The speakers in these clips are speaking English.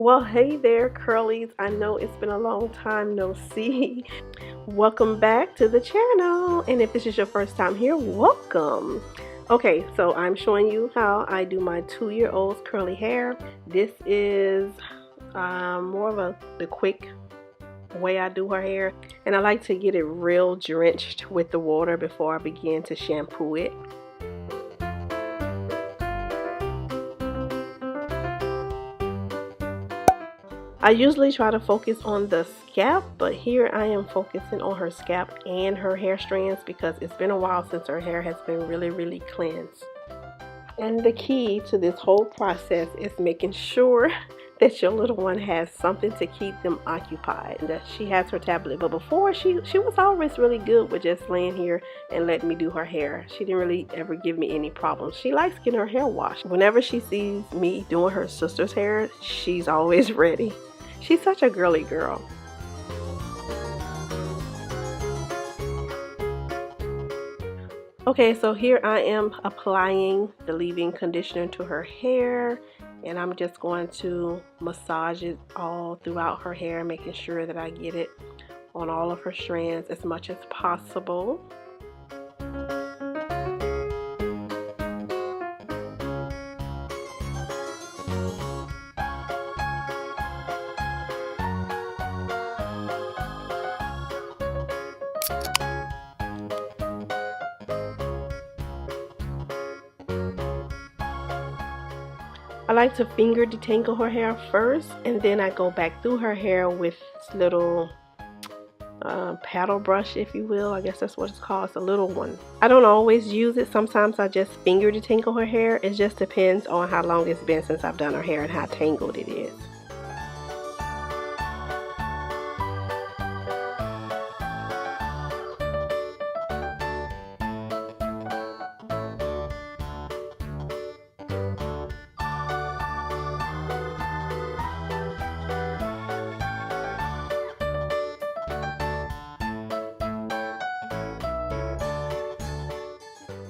Well, hey there, curlies. I know it's been a long time no see. Welcome back to the channel. And if this is your first time here, welcome. Okay, so I'm showing you how I do my 2-year-old's curly hair. This is more of the quick way I do her hair. And I like to get it real drenched with the water before I begin to shampoo it. I usually try to focus on the scalp, but here I am focusing on her scalp and her hair strands because it's been a while since her hair has been really cleansed. And the key to this whole process is making sure that your little one has something to keep them occupied. And that she has her tablet, but before she was always really good with just laying here and letting me do her hair. She didn't really ever give me any problems. She likes getting her hair washed. Whenever she sees me doing her sister's hair, she's always ready. She's such a girly girl. Okay, so here I am applying the leave-in conditioner to her hair, and I'm just going to massage it all throughout her hair, making sure that I get it on all of her strands as much as possible. I like to finger detangle her hair first, and then I go back through her hair with this little paddle brush, if you will. I guess that's what it's called. It's a little one. I don't always use it. Sometimes I just finger detangle her hair. It just depends on how long it's been since I've done her hair and how tangled it is.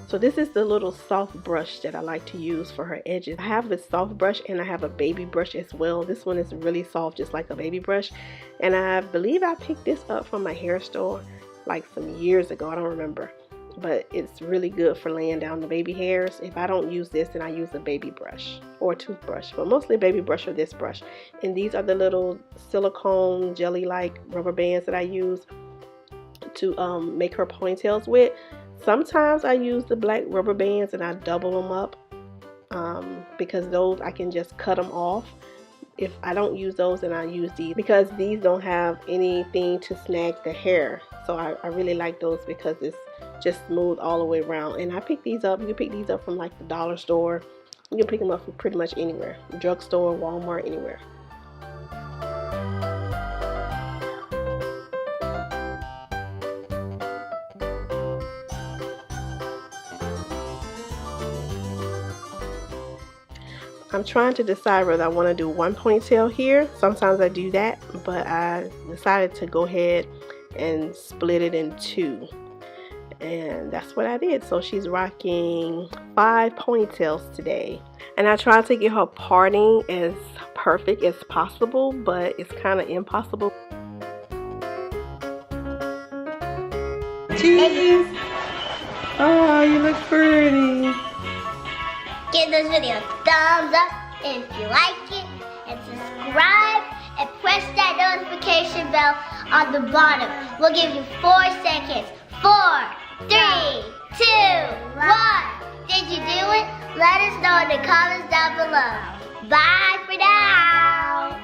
So this is the little soft brush that I like to use for her edges. I have a soft brush and I have a baby brush as well. This one is really soft, just like a baby brush. And I believe I picked this up from my hair store like some years ago. I don't remember. But it's really good for laying down the baby hairs. If I don't use this, then I use a baby brush or a toothbrush. But mostly a baby brush or this brush. And these are the little silicone jelly-like rubber bands that I use to make her ponytails with. Sometimes I use the black rubber bands and I double them up because those I can just cut them off. If I don't use those, then I use these because these don't have anything to snag the hair. So I really like those because it's just smooth all the way around. And I pick these up. You can pick these up from like the dollar store. You can pick them up from pretty much anywhere. Drugstore, Walmart, anywhere. I'm trying to decide whether I want to do one ponytail here. Sometimes I do that, but I decided to go ahead and split it in two. And that's what I did. So she's rocking 5 ponytails today. And I tried to get her parting as perfect as possible, but it's kind of impossible. Cheese! Oh, you look pretty. Give this video a thumbs up if you like it, and subscribe and press that notification bell on the bottom. We'll give you 4 seconds. 4, 3, 2, 1. Did you do it? Let us know in the comments down below. Bye for now.